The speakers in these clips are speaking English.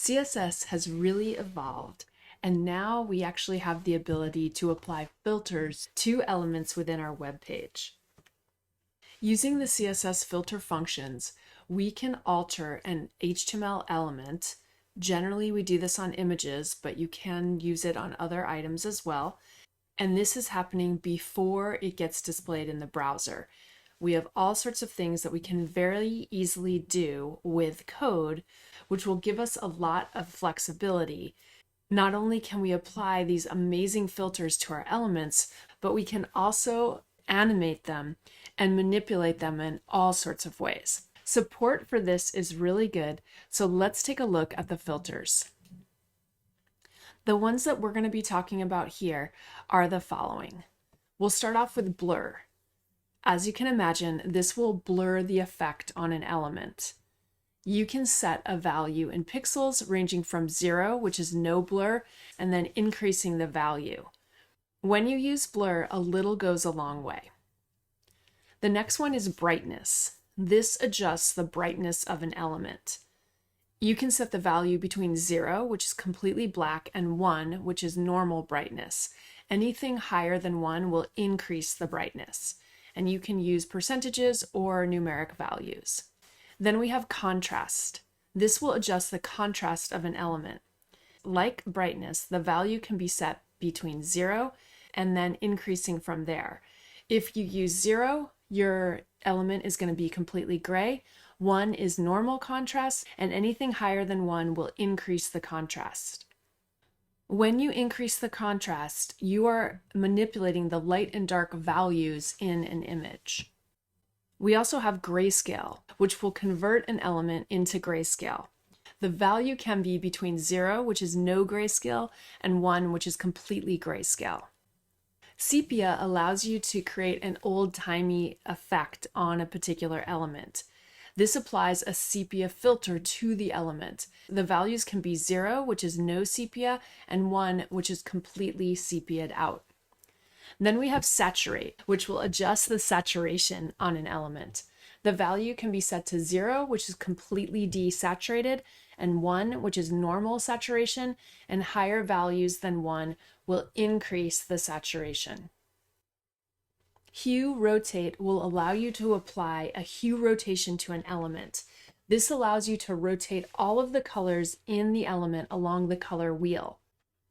CSS has really evolved, and now we actually have the ability to apply filters to elements within our web page. Using the CSS filter functions, we can alter an HTML element. Generally, we do this on images, but you can use it on other items as well. And this is happening before it gets displayed in the browser. We have all sorts of things that we can very easily do with code, which will give us a lot of flexibility. Not only can we apply these amazing filters to our elements, but we can also animate them and manipulate them in all sorts of ways. Support for this is really good, so let's take a look at the filters. The ones that we're going to be talking about here are the following. We'll start off with blur. As you can imagine, this will blur the effect on an element. You can set a value in pixels ranging from 0, which is no blur, and then increasing the value. When you use blur, a little goes a long way. The next one is brightness. This adjusts the brightness of an element. You can set the value between 0, which is completely black, and 1, which is normal brightness. Anything higher than 1 will increase the brightness, and you can use percentages or numeric values. Then we have contrast. This will adjust the contrast of an element. Like brightness, the value can be set between 0 and then increasing from there. If you use 0, your element is going to be completely gray. 1 is normal contrast, and anything higher than 1 will increase the contrast. When you increase the contrast, you are manipulating the light and dark values in an image. We also have grayscale, which will convert an element into grayscale. The value can be between 0, which is no grayscale, and 1, which is completely grayscale. Sepia allows you to create an old-timey effect on a particular element. This applies a sepia filter to the element. The values can be 0, which is no sepia, and 1, which is completely sepiaed out. Then we have saturate, which will adjust the saturation on an element. The value can be set to 0, which is completely desaturated, and 1, which is normal saturation, and higher values than 1 will increase the saturation. Hue-rotate will allow you to apply a hue rotation to an element. This allows you to rotate all of the colors in the element along the color wheel.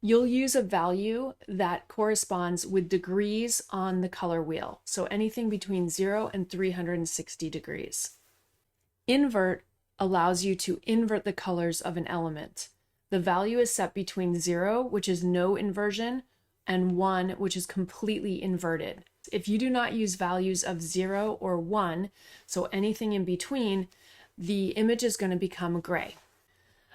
You'll use a value that corresponds with degrees on the color wheel, so anything between 0 and 360 degrees. Invert allows you to invert the colors of an element. The value is set between 0, which is no inversion, and 1, which is completely inverted. If you do not use values of 0 or 1, so anything in between, the image is going to become gray.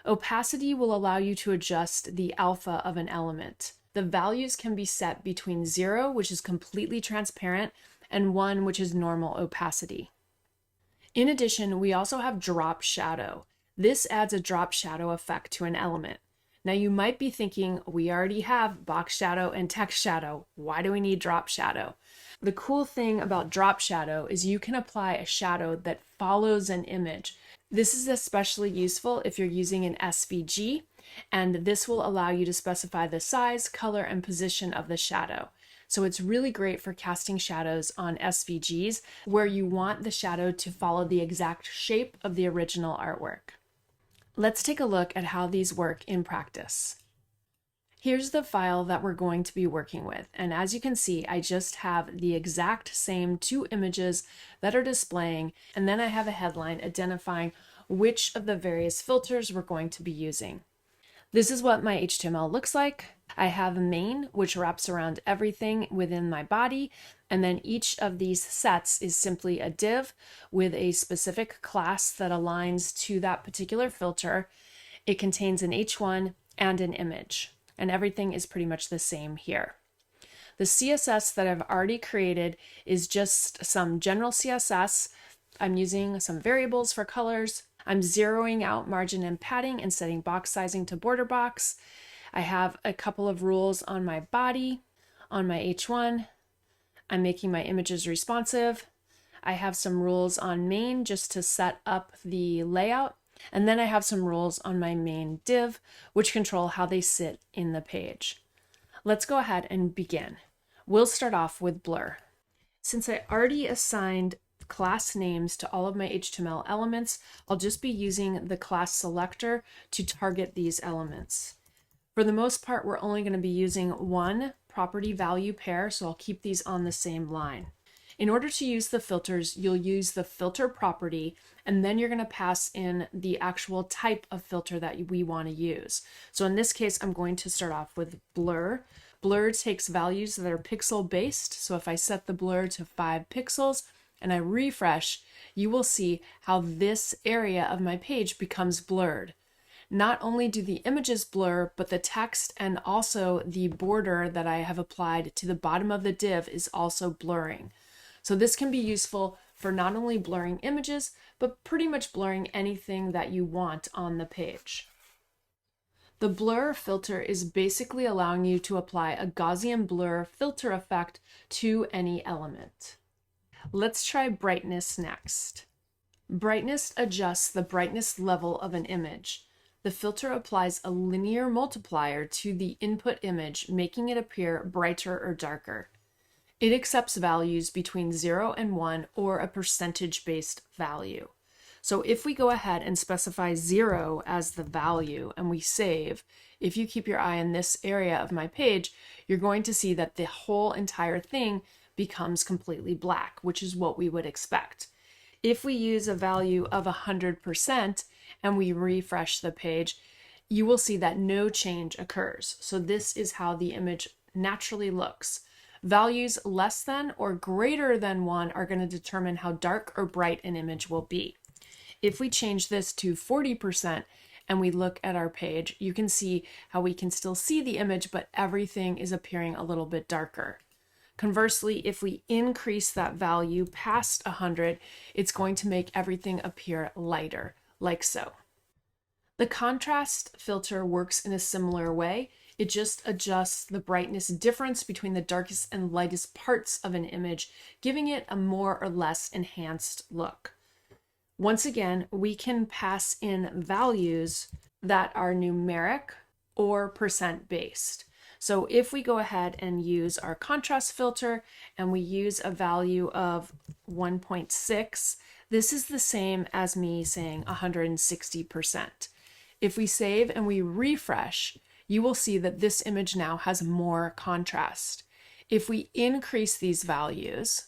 Opacity will allow you to adjust the alpha of an element. The values can be set between 0, which is completely transparent, and 1, which is normal opacity. In addition, we also have drop shadow. This adds a drop shadow effect to an element. Now you might be thinking, we already have box shadow and text shadow. Why do we need drop shadow? The cool thing about drop shadow is you can apply a shadow that follows an image. This is especially useful if you're using an SVG, and this will allow you to specify the size, color, and position of the shadow. So it's really great for casting shadows on SVGs where you want the shadow to follow the exact shape of the original artwork. Let's take a look at how these work in practice. Here's the file that we're going to be working with, and as you can see, I just have the exact same 2 images that are displaying, and then I have a headline identifying which of the various filters we're going to be using. This is what my HTML looks like. I have a main, which wraps around everything within my body, and then each of these sets is simply a div with a specific class that aligns to that particular filter. It contains an H1 and an image, and everything is pretty much the same here. The CSS that I've already created is just some general CSS. I'm using some variables for colors. I'm zeroing out margin and padding and setting box sizing to border box. I have a couple of rules on my body, on my H1. I'm making my images responsive. I have some rules on main just to set up the layout. And then I have some rules on my main div, which control how they sit in the page. Let's go ahead and begin. We'll start off with blur. Since I already assigned class names to all of my HTML elements, I'll just be using the class selector to target these elements. For the most part, we're only going to be using one property value pair, so I'll keep these on the same line. In order to use the filters, you'll use the filter property, and then you're going to pass in the actual type of filter that we want to use. So in this case, I'm going to start off with blur. Blur takes values that are pixel based. So if I set the blur to 5 pixels and I refresh, you will see how this area of my page becomes blurred. Not only do the images blur, but the text and also the border that I have applied to the bottom of the div is also blurring. So this can be useful for not only blurring images, but pretty much blurring anything that you want on the page. The blur filter is basically allowing you to apply a Gaussian blur filter effect to any element. Let's try brightness next. Brightness adjusts the brightness level of an image. The filter applies a linear multiplier to the input image, making it appear brighter or darker. It accepts values between 0 and 1 or a percentage-based value. So if we go ahead and specify 0 as the value and we save, if you keep your eye on this area of my page, you're going to see that the whole entire thing becomes completely black, which is what we would expect. If we use a value of 100% and we refresh the page, you will see that no change occurs. So this is how the image naturally looks. Values less than or greater than 1 are going to determine how dark or bright an image will be. If we change this to 40% and we look at our page, you can see how we can still see the image, but everything is appearing a little bit darker. Conversely, if we increase that value past 100, it's going to make everything appear lighter, like so. The contrast filter works in a similar way. It just adjusts the brightness difference between the darkest and lightest parts of an image, giving it a more or less enhanced look. Once again, we can pass in values that are numeric or percent based. So if we go ahead and use our contrast filter and we use a value of 1.6, this is the same as me saying 160%. If we save and we refresh, you will see that this image now has more contrast. If we increase these values,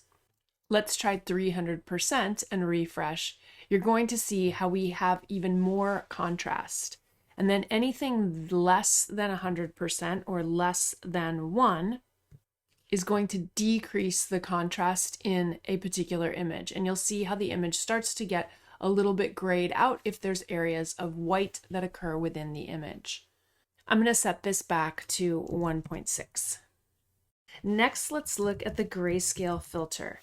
let's try 300% and refresh, you're going to see how we have even more contrast. And then anything less than 100% or less than 1 is going to decrease the contrast in a particular image. And you'll see how the image starts to get a little bit grayed out if there's areas of white that occur within the image. I'm going to set this back to 1.6. Next, let's look at the grayscale filter.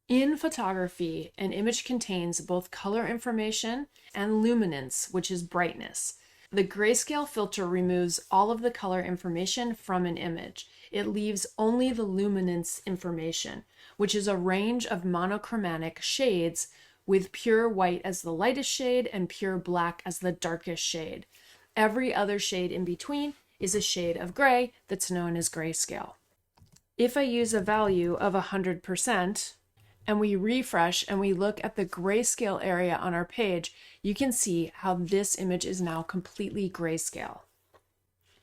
In photography, an image contains both color information and luminance, which is brightness. The grayscale filter removes all of the color information from an image. It leaves only the luminance information, which is a range of monochromatic shades with pure white as the lightest shade and pure black as the darkest shade. Every other shade in between is a shade of gray that's known as grayscale. If I use a value of 100%, and we refresh and we look at the grayscale area on our page, you can see how this image is now completely grayscale.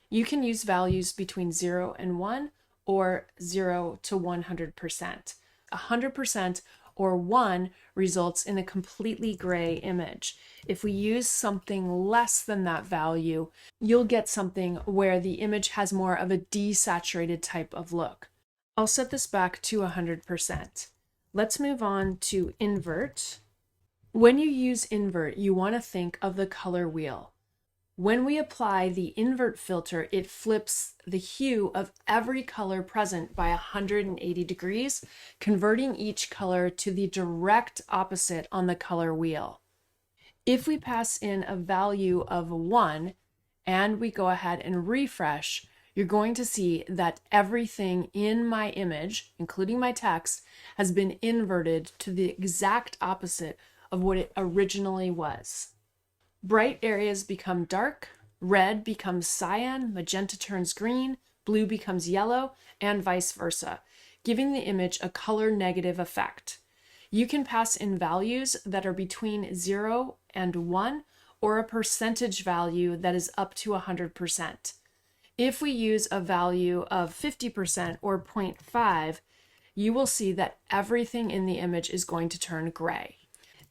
You can use values between 0 and 1 or 0 to 100%. 100% or 1 results in a completely gray image. If we use something less than that value, you'll get something where the image has more of a desaturated type of look. I'll set this back to 100%. Let's move on to invert. When you use invert, you want to think of the color wheel. When we apply the invert filter, it flips the hue of every color present by 180 degrees, converting each color to the direct opposite on the color wheel. If we pass in a value of 1 and we go ahead and refresh, you're going to see that everything in my image, including my text, has been inverted to the exact opposite of what it originally was. Bright areas become dark, red becomes cyan, magenta turns green, blue becomes yellow, and vice versa, giving the image a color negative effect. You can pass in values that are between 0 and 1 or a percentage value that is up to 100%. If we use a value of 50% or 0.5, you will see that everything in the image is going to turn gray.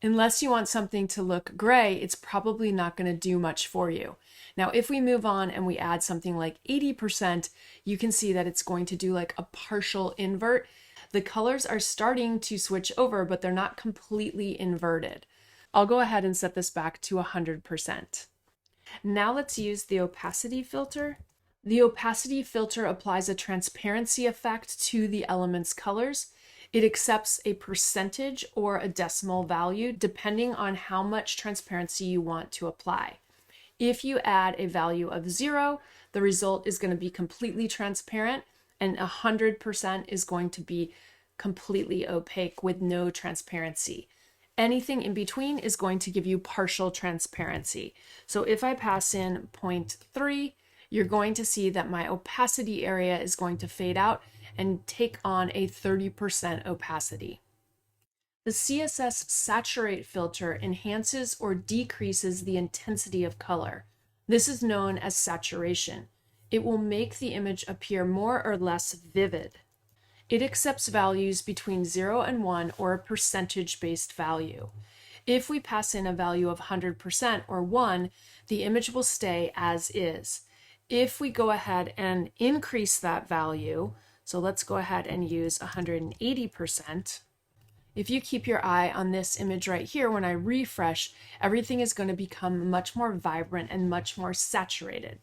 Unless you want something to look gray, it's probably not going to do much for you. Now, if we move on and we add something like 80%, you can see that it's going to do like a partial invert. The colors are starting to switch over, but they're not completely inverted. I'll go ahead and set this back to 100%. Now let's use the opacity filter. The opacity filter applies a transparency effect to the element's colors. It accepts a percentage or a decimal value depending on how much transparency you want to apply. If you add a value of 0, the result is going to be completely transparent, and 100% is going to be completely opaque with no transparency. Anything in between is going to give you partial transparency. So if I pass in 0.3, you're going to see that my opacity area is going to fade out and take on a 30% opacity. The CSS saturate filter enhances or decreases the intensity of color. This is known as saturation. It will make the image appear more or less vivid. It accepts values between 0 and 1 or a percentage-based value. If we pass in a value of 100% or 1, the image will stay as is. If we go ahead and increase that value, so let's go ahead and use 180%. If you keep your eye on this image right here, when I refresh, everything is going to become much more vibrant and much more saturated.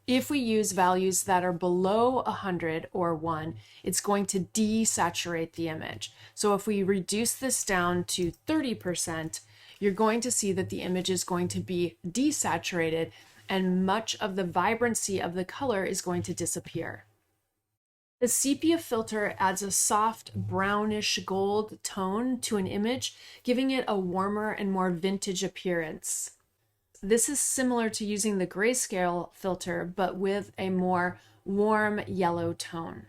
If we use values that are below 100 or 1, it's going to desaturate the image. So if we reduce this down to 30%, you're going to see that the image is going to be desaturated and much of the vibrancy of the color is going to disappear. The sepia filter adds a soft brownish gold tone to an image, giving it a warmer and more vintage appearance. This is similar to using the grayscale filter, but with a more warm yellow tone.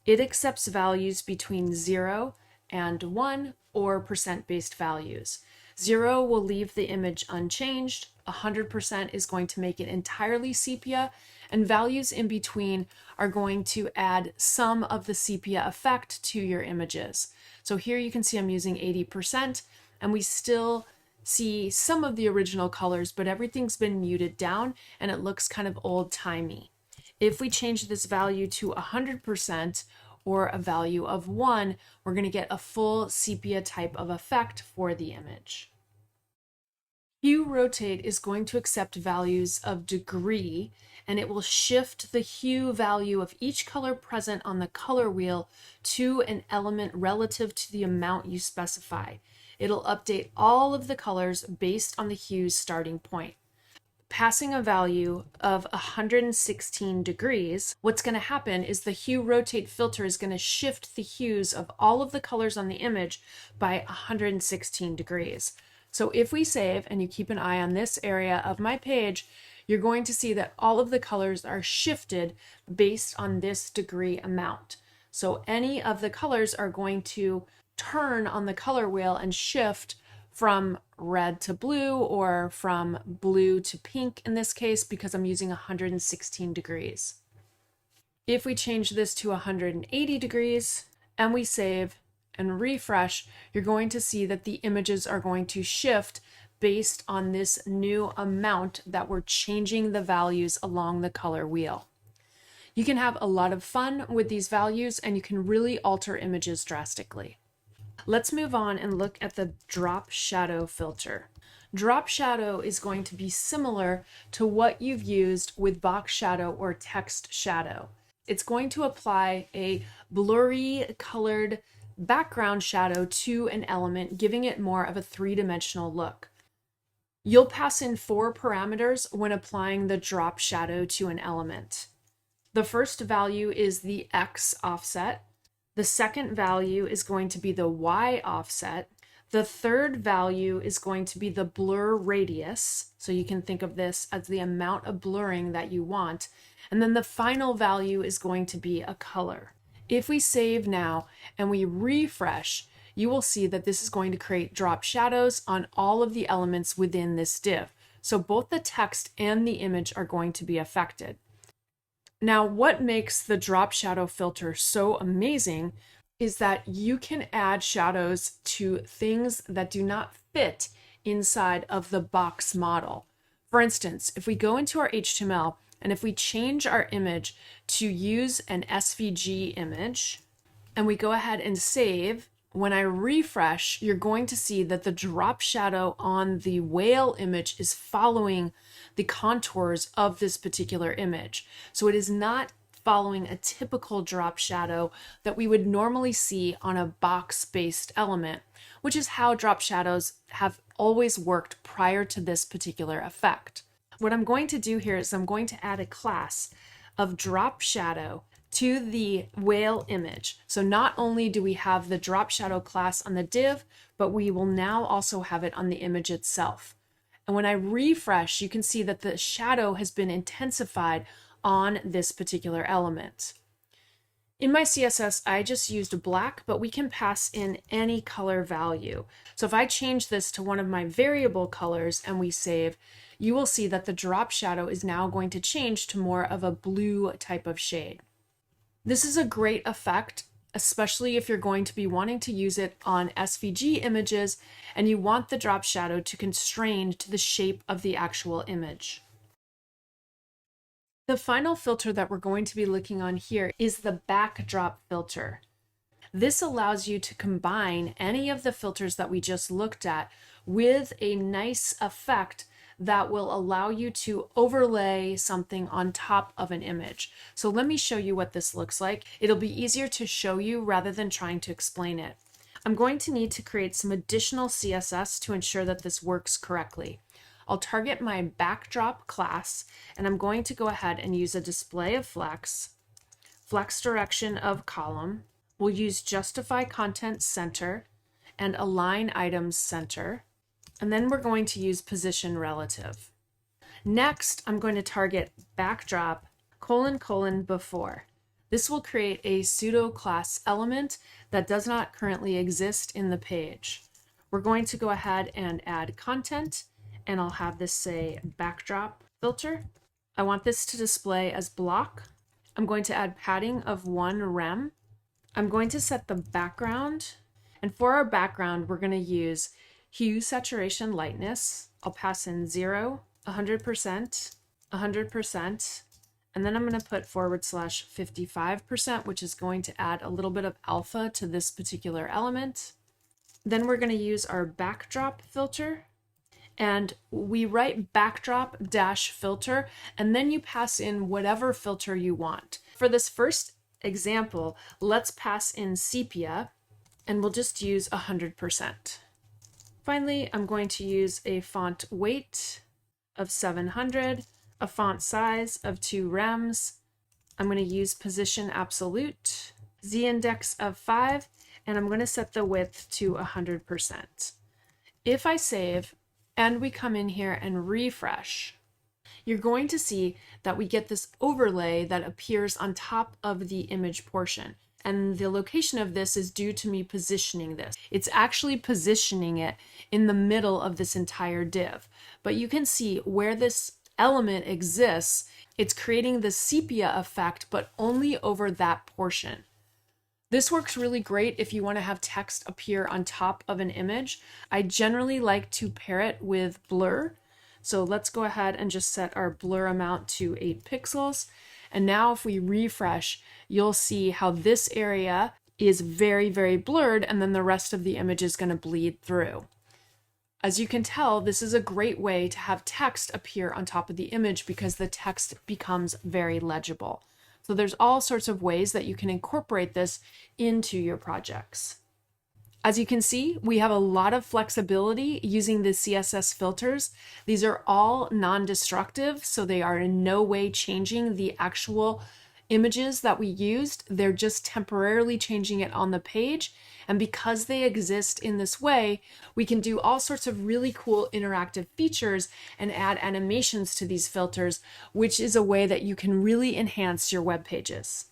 It accepts values between 0 and 1 or percent-based values. 0 will leave the image unchanged, 100% is going to make it entirely sepia, and values in between are going to add some of the sepia effect to your images. So here you can see I'm using 80%, and we still see some of the original colors, but everything's been muted down and it looks kind of old-timey. If we change this value to 100% or a value of 1, we're going to get a full sepia type of effect for the image. Hue-rotate is going to accept values of degree, and it will shift the hue value of each color present on the color wheel to an element relative to the amount you specify. It'll update all of the colors based on the hue's starting point. Passing a value of 116 degrees, what's going to happen is the hue-rotate filter is going to shift the hues of all of the colors on the image by 116 degrees. So if we save and you keep an eye on this area of my page, you're going to see that all of the colors are shifted based on this degree amount. So any of the colors are going to turn on the color wheel and shift from red to blue or from blue to pink in this case because I'm using 116 degrees. If we change this to 180 degrees and we save and refresh, you're going to see that the images are going to shift based on this new amount that we're changing the values along the color wheel. You can have a lot of fun with these values and you can really alter images drastically. Let's move on and look at the drop shadow filter. Drop shadow is going to be similar to what you've used with box shadow or text shadow. It's going to apply a blurry colored background shadow to an element, giving it more of a three-dimensional look. You'll pass in 4 parameters when applying the drop shadow to an element. The first value is the X offset. The second value is going to be the Y offset. The third value is going to be the blur radius. So you can think of this as the amount of blurring that you want. And then the final value is going to be a color. If we save now and we refresh, you will see that this is going to create drop shadows on all of the elements within this div. So both the text and the image are going to be affected. Now, what makes the drop shadow filter so amazing is that you can add shadows to things that do not fit inside of the box model. For instance, if we go into our HTML and if we change our image to use an SVG image and we go ahead and save, when I refresh, you're going to see that the drop shadow on the whale image is following the contours of this particular image. So it is not following a typical drop shadow that we would normally see on a box-based element, which is how drop shadows have always worked prior to this particular effect. What I'm going to do here is I'm going to add a class of drop shadow to the whale image. So not only do we have the drop shadow class on the div, but we will now also have it on the image itself. And when I refresh, you can see that the shadow has been intensified on this particular element. In my CSS, I just used black, but we can pass in any color value. So if I change this to one of my variable colors and we save, you will see that the drop shadow is now going to change to more of a blue type of shade. This is a great effect, especially if you're going to be wanting to use it on SVG images and you want the drop shadow to constrain to the shape of the actual image. The final filter that we're going to be looking on here is the backdrop filter. This allows you to combine any of the filters that we just looked at with a nice effect that will allow you to overlay something on top of an image. So let me show you what this looks like. It'll be easier to show you rather than trying to explain it. I'm going to need to create some additional CSS to ensure that this works correctly. I'll target my backdrop class, and I'm going to go ahead and use a display of flex direction of column. We'll use justify content center and align items center. And then we're going to use position relative. Next, I'm going to target backdrop : before. This will create a pseudo class element that does not currently exist in the page. We're going to go ahead and add content, and I'll have this say backdrop filter. I want this to display as block. I'm going to add padding of 1 rem. I'm going to set the background, and for our background, we're going to use hue, saturation, lightness. I'll pass in 0, 100%, 100%, and then I'm going to put /55%, which is going to add a little bit of alpha to this particular element. Then we're going to use our backdrop filter, and we write backdrop dash filter, and then you pass in whatever filter you want. For this first example, let's pass in Sepia, and we'll just use 100%. Finally, I'm going to use a font weight of 700, a font size of 2 rems. I'm going to use position absolute, z-index of 5, and I'm going to set the width to 100%. If I save and we come in here and refresh, you're going to see that we get this overlay that appears on top of the image portion. And the location of this is due to me positioning this. It's actually positioning it in the middle of this entire div. But you can see where this element exists, it's creating the sepia effect, but only over that portion. This works really great if you want to have text appear on top of an image. I generally like to pair it with blur. So let's go ahead and just set our blur amount to 8 pixels. And now if we refresh, you'll see how this area is very, very blurred, and then the rest of the image is going to bleed through. As you can tell, this is a great way to have text appear on top of the image because the text becomes very legible. So there's all sorts of ways that you can incorporate this into your projects. As you can see, we have a lot of flexibility using the CSS filters. These are all non-destructive, so they are in no way changing the actual images that we used, they're just temporarily changing it on the page. And because they exist in this way, we can do all sorts of really cool interactive features and add animations to these filters, which is a way that you can really enhance your web pages.